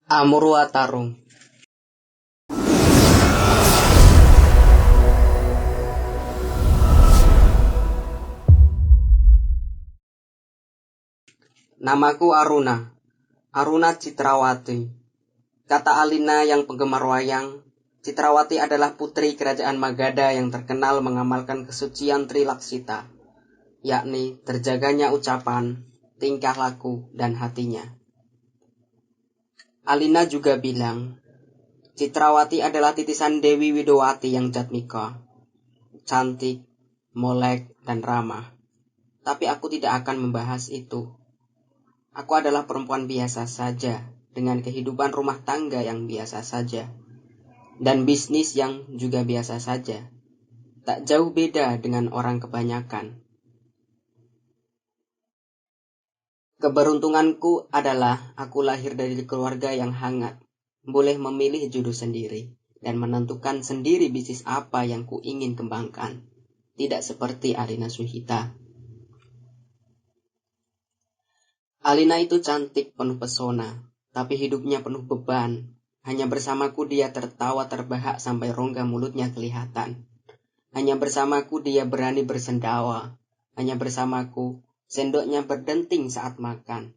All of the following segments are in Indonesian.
Amurwatarung. Namaku Aruna. Aruna Citrawati. Kata Alina yang penggemar wayang, Citrawati adalah putri kerajaan Magadha yang terkenal mengamalkan kesucian Trilaksita, yakni terjaganya ucapan, tingkah laku, dan hatinya. Alina juga bilang, Citrawati adalah titisan Dewi Widowati yang jatmika, cantik, molek, dan ramah. Tapi aku tidak akan membahas itu. Aku adalah perempuan biasa saja, dengan kehidupan rumah tangga yang biasa saja, dan bisnis yang juga biasa saja. Tak jauh beda dengan orang kebanyakan. Keberuntunganku adalah aku lahir dari keluarga yang hangat, boleh memilih judul sendiri, dan menentukan sendiri bisnis apa yang ku ingin kembangkan. Tidak seperti Alina Suhita. Alina itu cantik, penuh pesona, tapi hidupnya penuh beban. Hanya bersamaku dia tertawa terbahak sampai rongga mulutnya kelihatan. Hanya bersamaku dia berani bersendawa. Hanya bersamaku sendoknya berdenting saat makan.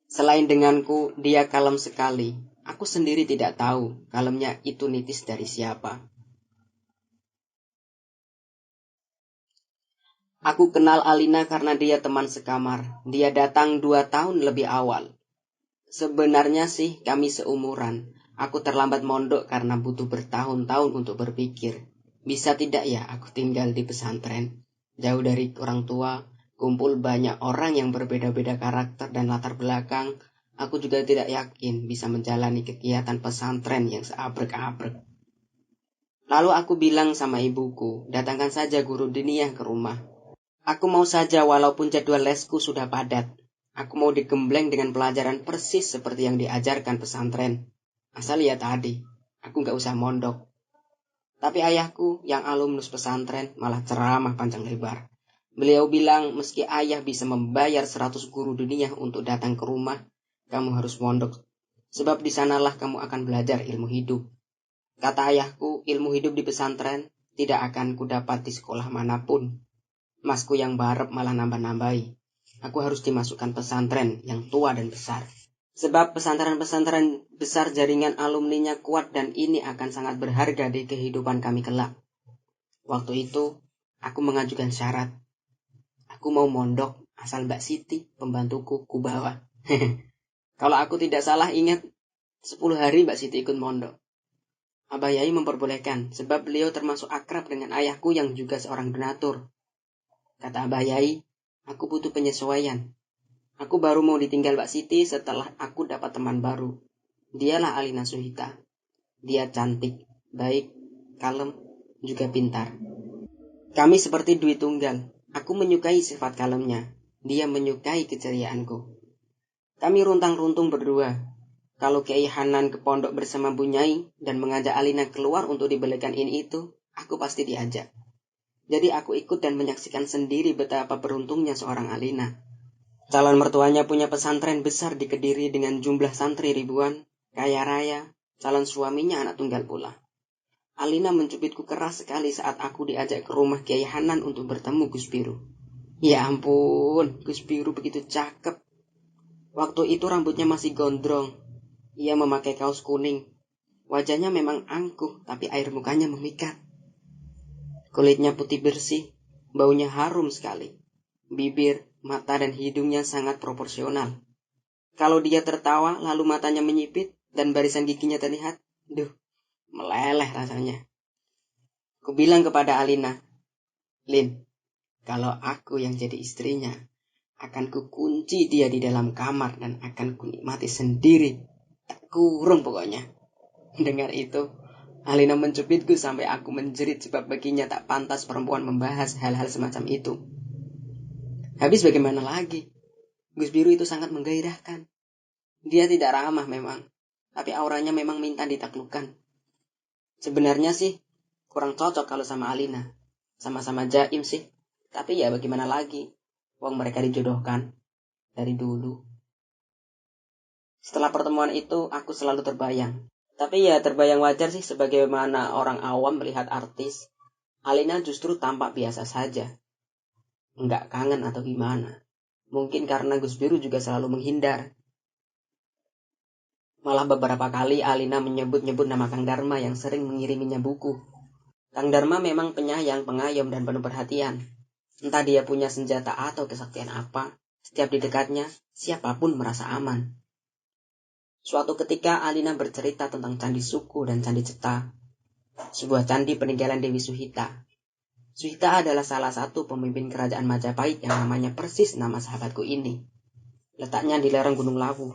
Selain denganku, dia kalem sekali. Aku sendiri tidak tahu kalemnya itu nitis dari siapa. Aku kenal Alina karena dia teman sekamar. Dia datang 2 tahun lebih awal. Sebenarnya sih kami seumuran. Aku terlambat mondok karena butuh bertahun-tahun untuk berpikir. Bisa tidak ya aku tinggal di pesantren, jauh dari orang tua, kumpul banyak orang yang berbeda-beda karakter dan latar belakang. Aku juga tidak yakin bisa menjalani kegiatan pesantren yang seabrek-abrek. Lalu aku bilang sama ibuku, datangkan saja guru diniyah ke rumah. Aku mau saja walaupun jadwal lesku sudah padat. Aku mau digembleng dengan pelajaran persis seperti yang diajarkan pesantren. Asal ya tadi, aku gak usah mondok. Tapi ayahku yang alumnus pesantren malah ceramah panjang lebar. Beliau bilang meski ayah bisa membayar 100 guru dunia untuk datang ke rumah, kamu harus mondok. Sebab di sanalah kamu akan belajar ilmu hidup. Kata ayahku, ilmu hidup di pesantren tidak akan kudapat di sekolah manapun. Masku yang barep malah nambah-nambahi. Aku harus dimasukkan pesantren yang tua dan besar. Sebab pesantren-pesantren besar jaringan alumninya kuat dan ini akan sangat berharga di kehidupan kami kelak. Waktu itu, aku mengajukan syarat. Aku mau mondok asal Mbak Siti, pembantuku, ku bawa. Kalau aku tidak salah ingat, 10 hari Mbak Siti ikut mondok. Abah Yai memperbolehkan, sebab beliau termasuk akrab dengan ayahku yang juga seorang donatur. Kata Abah Yai, aku butuh penyesuaian. Aku baru mau ditinggal Mbak Siti setelah aku dapat teman baru. Dialah Alina Suhita. Dia cantik, baik, kalem, juga pintar. Kami seperti dui tunggal. Aku menyukai sifat kalemnya. Dia menyukai keceriaanku. Kami runtang-runtung berdua. Kalau Kiai Hanan ke pondok bersama Bu Nyai dan mengajak Alina keluar untuk dibelikan ini itu, aku pasti diajak. Jadi aku ikut dan menyaksikan sendiri betapa beruntungnya seorang Alina. Calon mertuanya punya pesantren besar di Kediri dengan jumlah santri ribuan, kaya raya, calon suaminya anak tunggal pula. Alina mencubitku keras sekali saat aku diajak ke rumah Kiai Hanan untuk bertemu Gus Biru. Ya ampun, Gus Biru begitu cakep. Waktu itu rambutnya masih gondrong. Ia memakai kaos kuning. Wajahnya memang angkuh, tapi air mukanya memikat. Kulitnya putih bersih, baunya harum sekali. Bibir, mata, dan hidungnya sangat proporsional. Kalau dia tertawa, lalu matanya menyipit, dan barisan giginya terlihat, meleleh rasanya. Kubilang kepada Alina, Lin, kalau aku yang jadi istrinya, akan kukunci dia di dalam kamar dan akan kunikmati sendiri. Tak kurung pokoknya. Dengar itu, Alina mencubitku sampai aku menjerit sebab baginya tak pantas perempuan membahas hal-hal semacam itu. Habis bagaimana lagi? Gus Biru itu sangat menggairahkan. Dia tidak ramah memang, tapi auranya memang minta ditaklukkan. Sebenarnya sih, kurang cocok kalau sama Alina. Sama-sama jaim sih, tapi ya bagaimana lagi? Wong mereka dijodohkan dari dulu. Setelah pertemuan itu, aku selalu terbayang. Tapi ya terbayang wajar sih sebagaimana orang awam melihat artis. Alina justru tampak biasa saja. Nggak kangen atau gimana. Mungkin karena Gus Biru juga selalu menghindar. Malah beberapa kali Alina menyebut-nyebut nama Kang Dharma yang sering mengiriminya buku. Kang Dharma memang penyayang, pengayom, dan penuh perhatian. Entah dia punya senjata atau kesaktian apa, setiap di dekatnya, siapapun merasa aman. Suatu ketika Alina bercerita tentang Candi Suku dan Candi Ceta, sebuah candi peninggalan Dewi Suhita. Suhita adalah salah satu pemimpin kerajaan Majapahit yang namanya persis nama sahabatku ini. Letaknya di lereng Gunung Lawu.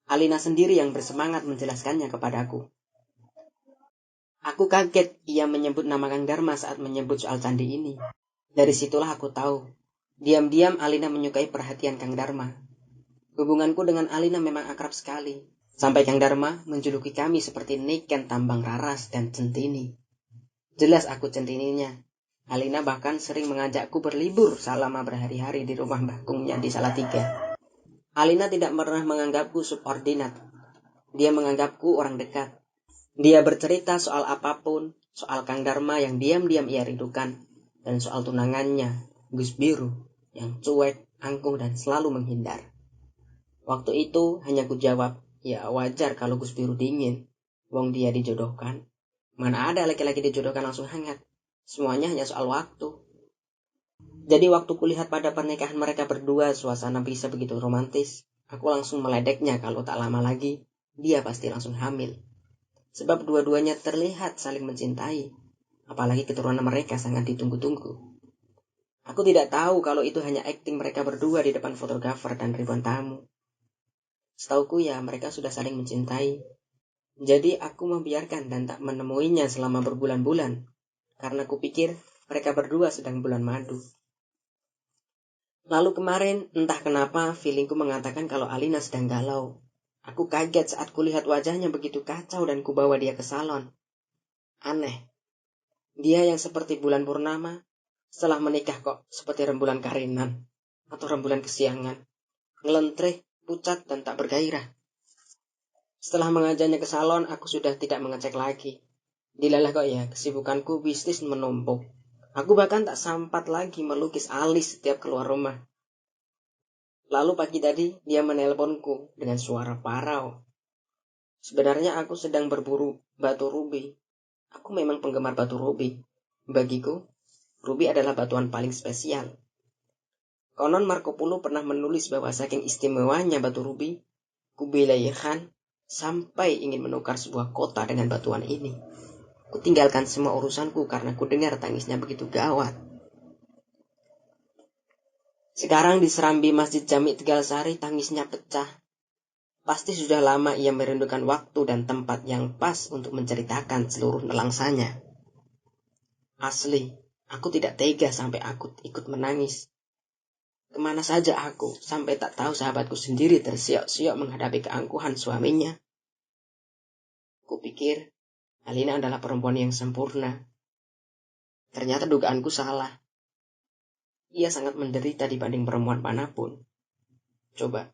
Alina sendiri yang bersemangat menjelaskannya kepadaku. Aku kaget ia menyebut nama Kang Dharma saat menyebut soal candi ini. Dari situlah aku tahu, diam-diam Alina menyukai perhatian Kang Dharma. Hubunganku dengan Alina memang akrab sekali. Sampai Kang Dharma menjuluki kami seperti Niken Tambang Raras dan Centini. Jelas aku centininya. Alina bahkan sering mengajakku berlibur selama berhari-hari di rumah Mbah Kungnya di Salatiga. Alina tidak pernah menganggapku subordinat. Dia menganggapku orang dekat. Dia bercerita soal apapun, soal Kang Dharma yang diam-diam ia rindukan, dan soal tunangannya, Gus Biru, yang cuek, angkuh, dan selalu menghindar. Waktu itu hanya ku jawab, ya wajar kalau Gus Biru dingin. Wong dia dijodohkan. Mana ada laki-laki dijodohkan langsung hangat. Semuanya hanya soal waktu. Jadi waktu kulihat pada pernikahan mereka berdua suasana bisa begitu romantis. Aku langsung meledeknya kalau tak lama lagi dia pasti langsung hamil. Sebab dua-duanya terlihat saling mencintai. Apalagi keturunan mereka sangat ditunggu-tunggu. Aku tidak tahu kalau itu hanya akting mereka berdua di depan fotografer dan ribuan tamu. Setauku ya mereka sudah saling mencintai. Jadi aku membiarkan dan tak menemuinya selama berbulan-bulan. Karena kupikir mereka berdua sedang bulan madu. Lalu kemarin entah kenapa feelingku mengatakan kalau Alina sedang galau. Aku kaget saat kulihat wajahnya begitu kacau dan kubawa dia ke salon. Aneh. Dia yang seperti bulan purnama setelah menikah kok seperti rembulan karinan atau rembulan kesiangan. Ngelentreh, pucat dan tak bergairah. Setelah mengajaknya ke salon, aku sudah tidak mengecek lagi. Dilalah kok ya, kesibukanku bisnis menumpuk. Aku bahkan tak sempat lagi melukis alis setiap keluar rumah. Lalu pagi tadi, dia menelponku dengan suara parau. Sebenarnya aku sedang berburu batu rubi. Aku memang penggemar batu rubi. Bagiku, rubi adalah batuan paling spesial. Konon Marco Polo pernah menulis bahwa saking istimewanya batu rubi, Kubilai Khan sampai ingin menukar sebuah kota dengan batuan ini. Kutinggalkan semua urusanku karena kudengar tangisnya begitu gawat. Sekarang di serambi Masjid Jami Tegalsari tangisnya pecah. Pasti sudah lama ia merindukan waktu dan tempat yang pas untuk menceritakan seluruh nelangsanya. Asli, aku tidak tega sampai aku ikut menangis. Kemana saja aku, sampai tak tahu sahabatku sendiri tersiok-siok menghadapi keangkuhan suaminya. Kupikir, Alina adalah perempuan yang sempurna. Ternyata dugaanku salah. Ia sangat menderita dibanding perempuan manapun. Coba,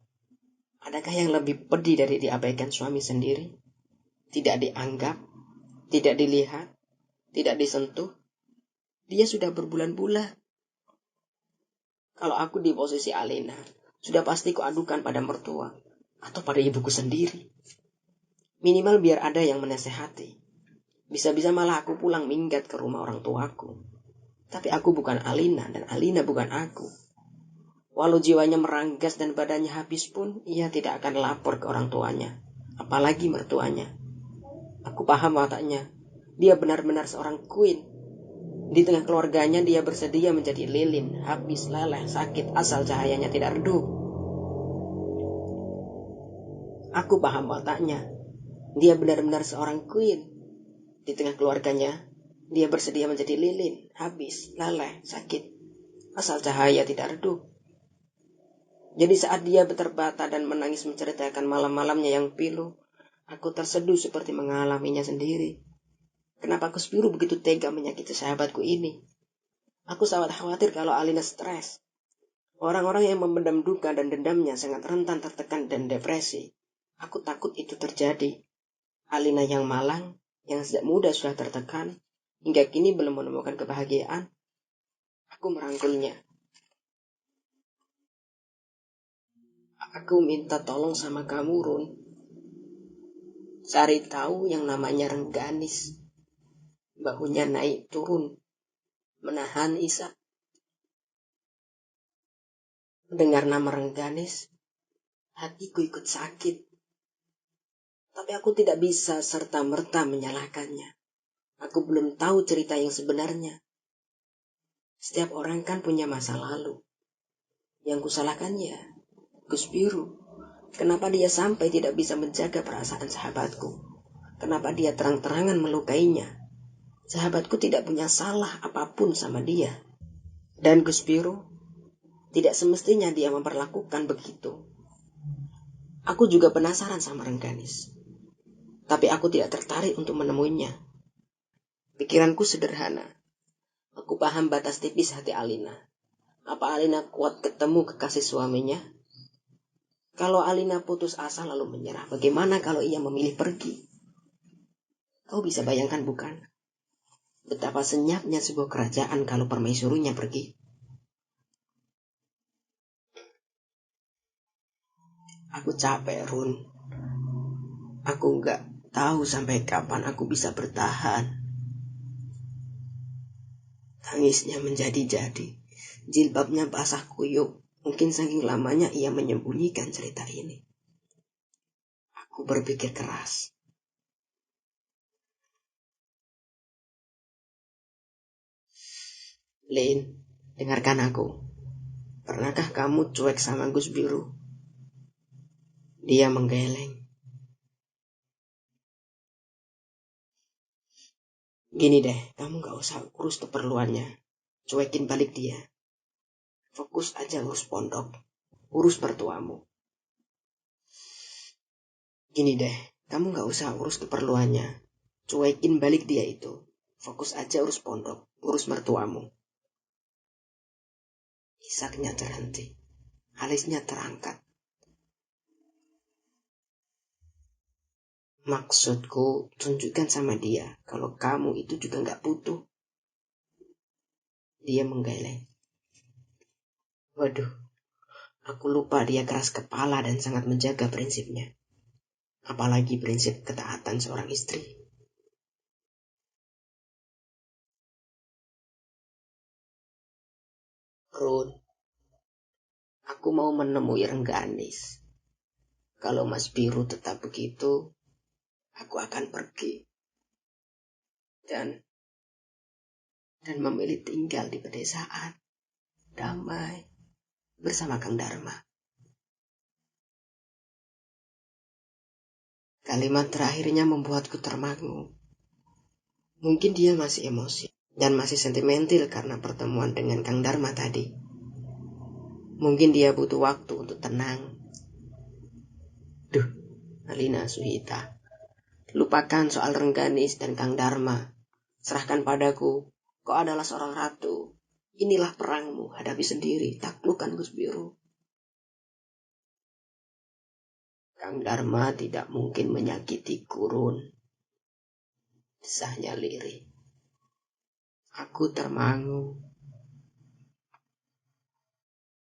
adakah yang lebih pedih dari diabaikan suami sendiri? Tidak dianggap, tidak dilihat, tidak disentuh. Dia sudah berbulan-bulan. Kalau aku di posisi Alina, sudah pasti kuadukan pada mertua atau pada ibuku sendiri. Minimal biar ada yang menasehati. Bisa-bisa malah aku pulang minggat ke rumah orang tuaku. Tapi aku bukan Alina dan Alina bukan aku. Walau jiwanya meranggas dan badannya habis pun, ia tidak akan lapor ke orang tuanya. Apalagi mertuanya. Aku paham wataknya. Dia benar-benar seorang queen. Di tengah keluarganya dia bersedia menjadi lilin, habis, leleh, sakit, asal cahayanya tidak redup. Aku paham wataknya. Dia benar-benar seorang queen. Di tengah keluarganya, dia bersedia menjadi lilin, habis, leleh, sakit, asal cahaya tidak redup. Jadi saat dia terbata dan menangis menceritakan malam-malamnya yang pilu, aku terseduh seperti mengalaminya sendiri. Kenapa Gus Biru begitu tega menyakiti sahabatku ini? Aku sangat khawatir kalau Alina stres. Orang-orang yang memendam duka dan dendamnya sangat rentan tertekan dan depresi. Aku takut itu terjadi. Alina yang malang, yang sejak muda sudah tertekan, hingga kini belum menemukan kebahagiaan. Aku merangkulnya. Aku minta tolong sama kamu, Run. Cari tahu yang namanya Rengganis. Bahunya naik turun, menahan Isa. Mendengar nama Rengganis, hatiku ikut sakit. Tapi aku tidak bisa serta-merta menyalahkannya. Aku belum tahu cerita yang sebenarnya. Setiap orang kan punya masa lalu. Yang kusalahkan ya, Gus Biru. Kenapa dia sampai tidak bisa menjaga perasaan sahabatku? Kenapa dia terang-terangan melukainya? Sahabatku tidak punya salah apapun sama dia. Dan Gus Biru, tidak semestinya dia memperlakukan begitu. Aku juga penasaran sama Rengganis. Tapi aku tidak tertarik untuk menemuinya. Pikiranku sederhana. Aku paham batas tipis hati Alina. Apa Alina kuat ketemu kekasih suaminya? Kalau Alina putus asa lalu menyerah, bagaimana kalau ia memilih pergi? Kau bisa bayangkan bukan? Betapa senyapnya sebuah kerajaan kalau permaisurinya pergi. Aku capek, Run. Aku nggak tahu sampai kapan aku bisa bertahan. Tangisnya menjadi-jadi. Jilbabnya basah kuyup. Mungkin saking lamanya ia menyembunyikan cerita ini. Aku berpikir keras. Lin, dengarkan aku. Pernahkah kamu cuek sama Gus Biru? Dia menggeleng. Gini deh, kamu gak usah urus keperluannya. Cuekin balik dia. Fokus aja urus pondok. Urus mertuamu. Gini deh, kamu gak usah urus keperluannya. Cuekin balik dia itu. Fokus aja urus pondok. Urus mertuamu. Isaknya terhenti. Alisnya terangkat. Maksudku, tunjukkan sama dia kalau kamu itu juga gak butuh. Dia menggeleng. Waduh, aku lupa dia keras kepala dan sangat menjaga prinsipnya. Apalagi prinsip ketaatan seorang istri. Run, aku mau menemui Rengganis. Kalau Mas Biru tetap begitu, aku akan pergi. Dan memilih tinggal di pedesaan. Damai. Bersama Kang Dharma. Kalimat terakhirnya membuatku termangu. Mungkin dia masih emosi. Dan masih sentimental karena pertemuan dengan Kang Dharma tadi. Mungkin dia butuh waktu untuk tenang. Duh, Alina Suhita. Lupakan soal Rengganis dan Kang Dharma. Serahkan padaku. Kau adalah seorang ratu. Inilah perangmu, hadapi sendiri. Taklukkan Gus Biru. Kang Dharma tidak mungkin menyakiti Kurun. Desahnya lirih. Aku termangu.